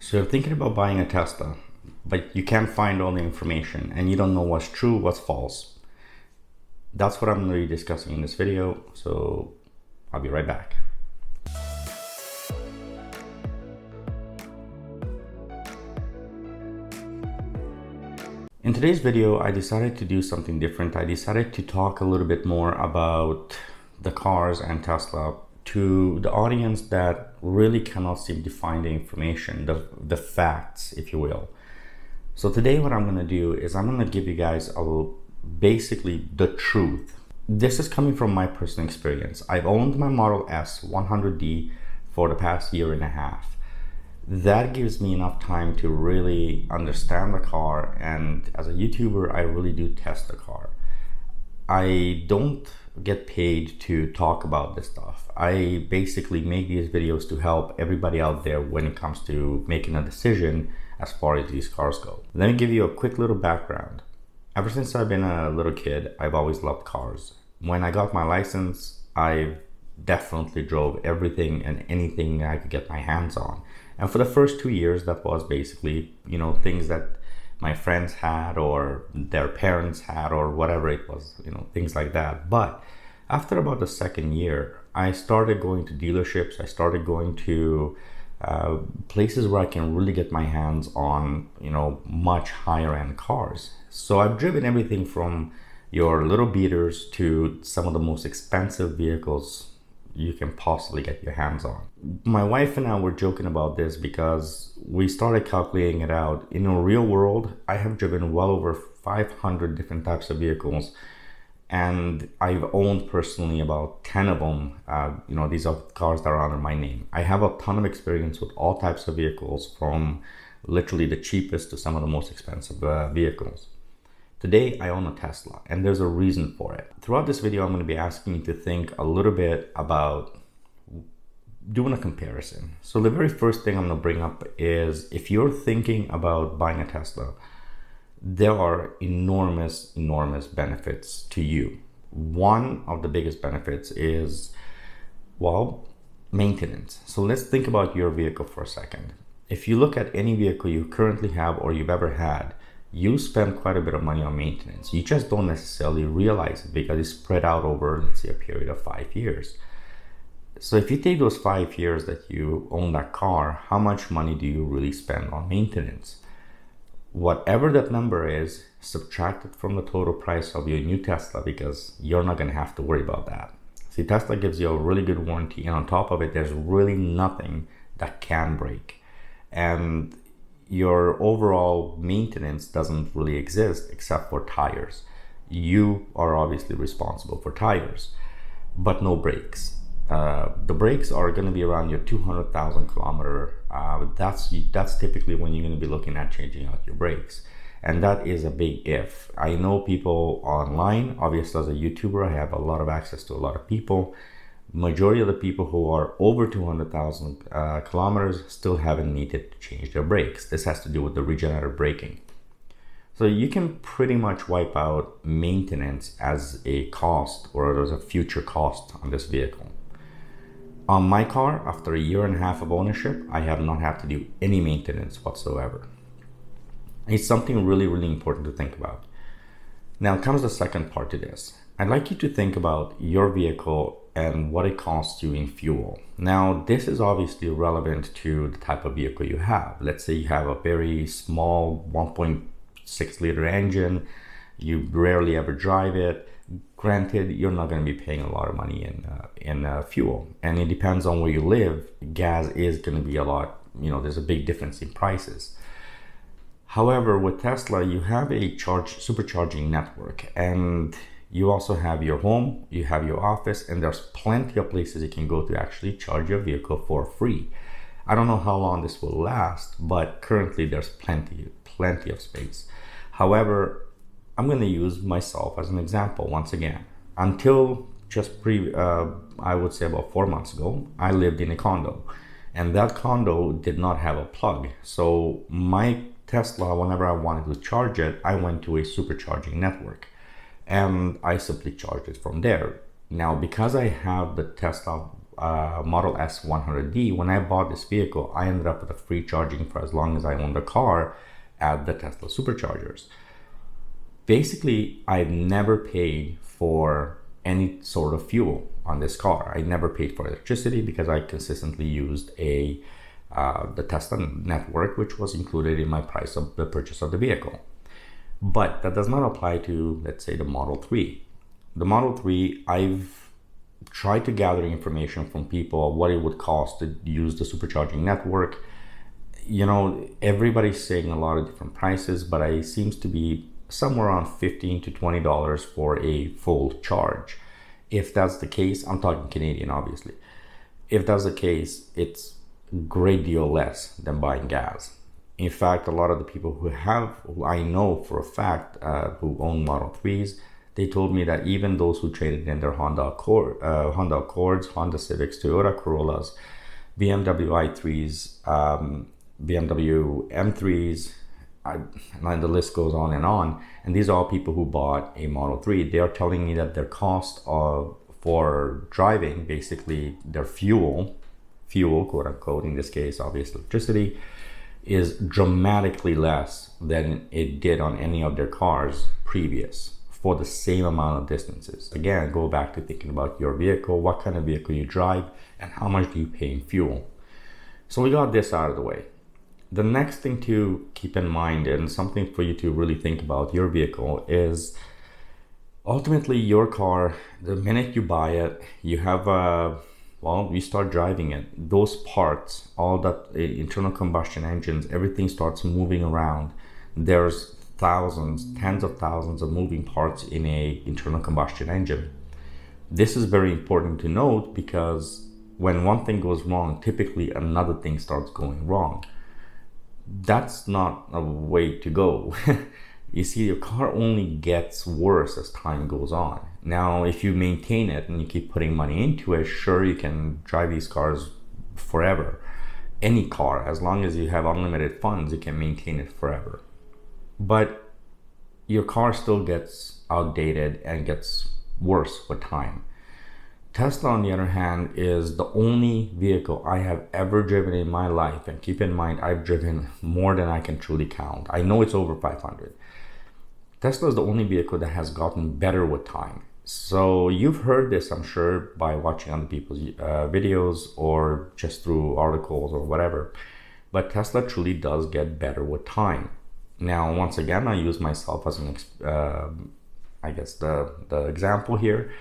So you're thinking about buying a Tesla, but you can't find all the information and you don't know what's true, what's false. That's what I'm going to be discussing in this video, so I'll be right back. In today's video, I decided to do something different. I decided to talk a little bit more about the cars and Tesla to the audience that really cannot seem to find the information, the facts, if you will. So today what I'm going to do is I'm going to give you guys basically the truth. This is coming from my personal experience. I've owned my Model S 100D for the past year and a half. That gives me enough time to really understand the car, and as a YouTuber, I really do test the car. I don't get paid to talk about this stuff. I basically make these videos to help everybody out there when it comes to making a decision as far as these cars go. Let me give you a quick little background. Ever since I've been a little kid, I've always loved cars. When I got my license, I definitely drove everything and anything I could get my hands on. And for the first 2 years, that was basically, things that my friends had or their parents had or whatever it was, things like that. But after about the second year, I started going to dealerships. I started going to places where I can really get my hands on, much higher end cars. So I've driven everything from your little beaters to some of the most expensive vehicles you can possibly get your hands on. My wife and I were joking about this because we started calculating it out. In the real world, I have driven well over 500 different types of vehicles, and I've owned personally about 10 of them. These are cars that are under my name. I have a ton of experience with all types of vehicles, from literally the cheapest to some of the most expensive vehicles. Today, I own a Tesla, and there's a reason for it. Throughout this video, I'm going to be asking you to think a little bit about doing a comparison. So the very first thing I'm going to bring up is, if you're thinking about buying a Tesla, there are enormous benefits to you. One of the biggest benefits is, maintenance. So let's think about your vehicle for a second. If you look at any vehicle you currently have or you've ever had, you spend quite a bit of money on maintenance. You just don't necessarily realize it because it's spread out over, let's say, a period of 5 years. So if you take those 5 years that you own that car, how much money do you really spend on maintenance? Whatever that number is, subtract it from the total price of your new Tesla, because you're not going to have to worry about that. See, Tesla gives you a really good warranty, and on top of it, there's really nothing that can break. And your overall maintenance doesn't really exist except for tires. You are obviously responsible for tires, but no brakes. The brakes are going to be around your 200,000 kilometer. That's typically when you're going to be looking at changing out your brakes. And that is a big if. I know people online, obviously as a YouTuber, I have a lot of access to a lot of people. Majority of the people who are over 200,000 kilometers still haven't needed to change their brakes. This has to do with the regenerative braking. So you can pretty much wipe out maintenance as a cost, or as a future cost on this vehicle. On my car, after a year and a half of ownership, I have not had to do any maintenance whatsoever. It's something really important to think about. Now comes the second part to this. I'd like you to think about your vehicle and what it costs you in fuel. Now, this is obviously relevant to the type of vehicle you have. Let's say you have a very small 1.6 liter engine, you rarely ever drive it. Granted, you're not going to be paying a lot of money in fuel, and it depends on where you live. Gas is going to be a lot, there's a big difference in prices. However, with Tesla, you have a supercharging network, and you also have your home, you have your office, and there's plenty of places you can go to actually charge your vehicle for free. I don't know how long this will last, but currently there's plenty of space. However, I'm going to use myself as an example once again. Until just I would say about 4 months ago, I lived in a condo, and that condo did not have a plug. So my Tesla, whenever I wanted to charge it, I went to a supercharging network, and I simply charged it from there. Now, because I have the Tesla Model S 100D, when I bought this vehicle, I ended up with a free charging for as long as I owned the car at the Tesla superchargers. Basically, I've never paid for any sort of fuel on this car. I never paid for electricity because I consistently used the Tesla network, which was included in my price of the purchase of the vehicle. But that does not apply to, let's say, the Model 3. The Model 3, I've tried to gather information from people of what it would cost to use the supercharging network. You know, everybody's saying a lot of different prices, but it seems to be somewhere around $15 to $20 for a full charge. If that's the case, I'm talking Canadian, obviously. If that's the case, it's a great deal less than buying gas. In fact, a lot of the people who I know for a fact who own Model 3s, they told me that even those who traded in their Honda Accords, Honda Civics, Toyota Corollas, BMW i3s, BMW M3s, and the list goes on. And these are all people who bought a Model 3. They are telling me that their cost for driving, basically their fuel, quote unquote, in this case, obviously electricity, is dramatically less than it did on any of their cars previous for the same amount of distances. Again, go back to thinking about your vehicle, what kind of vehicle you drive, and how much do you pay in fuel. So we got this out of the way. The next thing to keep in mind, and something for you to really think about your vehicle, is ultimately your car, the minute you buy it, you have you start driving it. Those parts, all that internal combustion engines, everything starts moving around. There's thousands, tens of thousands of moving parts in a internal combustion engine. This is very important to note because when one thing goes wrong, typically another thing starts going wrong. That's not a way to go. You see, your car only gets worse as time goes on. Now, if you maintain it and you keep putting money into it, sure, you can drive these cars forever. Any car, as long as you have unlimited funds, you can maintain it forever. But your car still gets outdated and gets worse with time. Tesla, on the other hand, is the only vehicle I have ever driven in my life. And keep in mind, I've driven more than I can truly count. I know it's over 500. Tesla is the only vehicle that has gotten better with time. So you've heard this, I'm sure, by watching other people's videos or just through articles or whatever. But Tesla truly does get better with time. Now, once again, I use myself as the example here.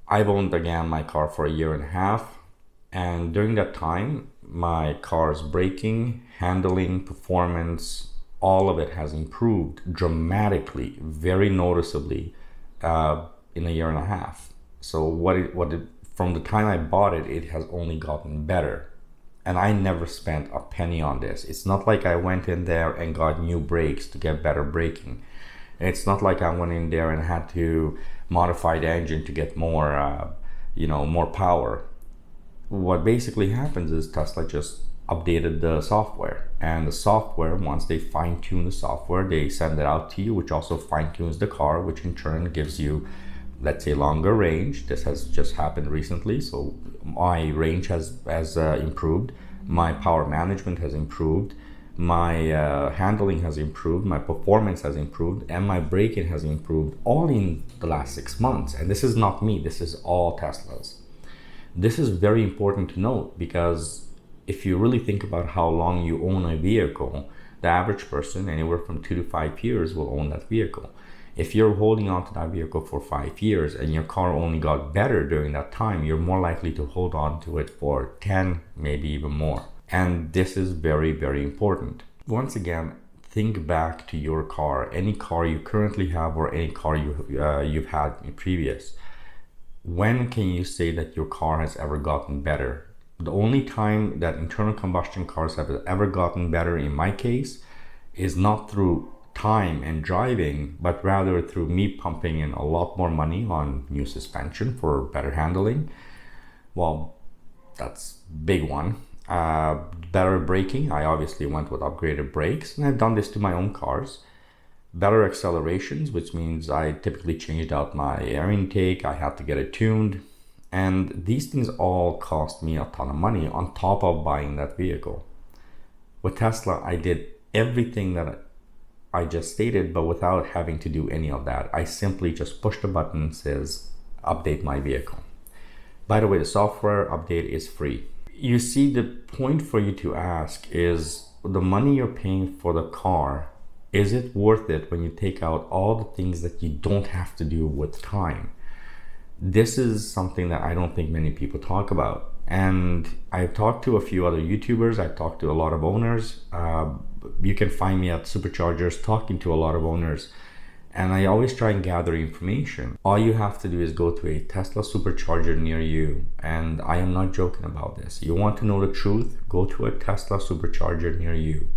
I've owned again my car for a year and a half, and during that time, my car's braking, handling, performance, all of it has improved dramatically, very noticeably in a year and a half. So from the time I bought it, it has only gotten better. And I never spent a penny on this. It's not like I went in there and got new brakes to get better braking. It's not like I went in there and had to modify the engine to get more power. What basically happens is Tesla just updated the software, and the software, once they fine-tune the software, they send it out to you, which also fine-tunes the car, which in turn gives you, let's say, longer range. This has just happened recently, so my range has improved, my power management has improved, my handling has improved, my performance has improved, and my braking has improved, all in the last 6 months. And this is not me, this is all Teslas. This is very important to note, because if you really think about how long you own a vehicle, the average person, anywhere from 2 to 5 years, will own that vehicle. If you're holding on to that vehicle for 5 years and your car only got better during that time, you're more likely to hold on to it for 10, maybe even more. And this is very, very important. Once again, think back to your car, any car you currently have or any car you've had in previous. When can you say that your car has ever gotten better? The only time that internal combustion cars have ever gotten better, in my case, is not through time and driving, but rather through me pumping in a lot more money on new suspension for better handling. Well, that's a big one. Better braking. I obviously went with upgraded brakes, and I've done this to my own cars. Better accelerations, which means I typically changed out my air intake. I had to get it tuned. And these things all cost me a ton of money on top of buying that vehicle. With Tesla, I did everything that I just stated, but without having to do any of that. I simply just push the button and says, update my vehicle. By the way, the software update is free. You see, the point for you to ask is, the money you're paying for the car, is it worth it when you take out all the things that you don't have to do with time? This is something that I don't think many people talk about. And I've talked to a few other YouTubers. I've talked to a lot of owners. You can find me at Superchargers talking to a lot of owners. And I always try and gather information. All you have to do is go to a Tesla supercharger near you. And I am not joking about this. You want to know the truth? Go to a Tesla supercharger near you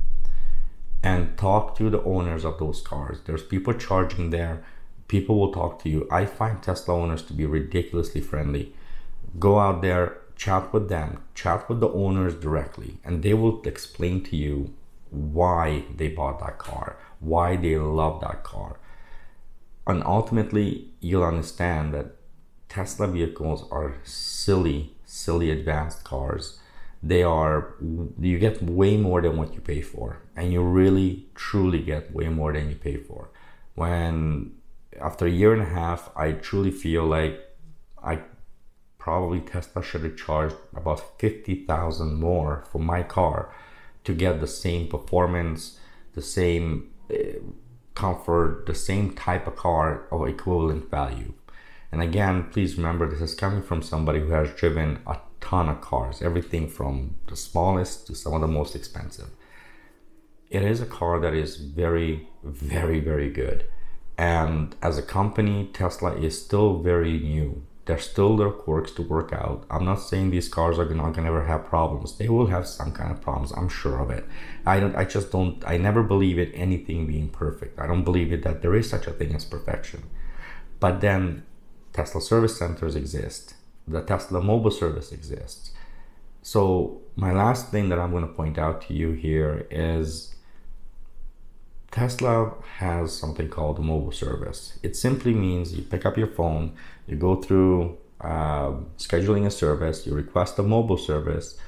and talk to the owners of those cars. There's people charging there. People will talk to you. I find Tesla owners to be ridiculously friendly. Go out there, chat with them, chat with the owners directly, and they will explain to you why they bought that car, why they love that car. And ultimately, you'll understand that Tesla vehicles are silly advanced cars. You get way more than what you pay for, and you really truly get way more than you pay for. When after a year and a half, I truly feel like Tesla should have charged about $50,000 more for my car to get the same performance, the same comfort, the same type of car of equivalent value. And again, please remember, this is coming from somebody who has driven a ton of cars, everything from the smallest to some of the most expensive. It is a car that is very, very, very good. And as a company, Tesla is still very new. There's still their quirks to work out. I'm not saying these cars are not gonna ever have problems. They will have some kind of problems, I'm sure of it. I never believe in anything being perfect. I don't believe it that there is such a thing as perfection. But then Tesla service centers exist. The Tesla mobile service exists. So my last thing that I'm gonna point out to you here is Tesla has something called a mobile service. It simply means you pick up your phone, you go through scheduling a service, you request a mobile service,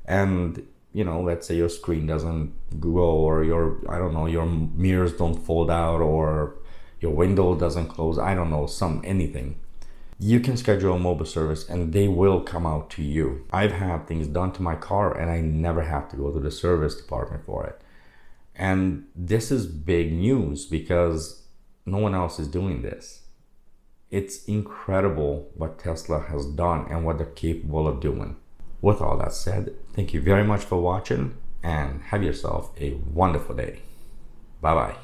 and let's say your screen doesn't go, or your mirrors don't fold out, or your window doesn't close, anything. You can schedule a mobile service and they will come out to you. I've had things done to my car and I never have to go to the service department for it. And this is big news because no one else is doing this. It's incredible what Tesla has done and what they're capable of doing. With all that said, thank you very much for watching and have yourself a wonderful day. Bye-bye.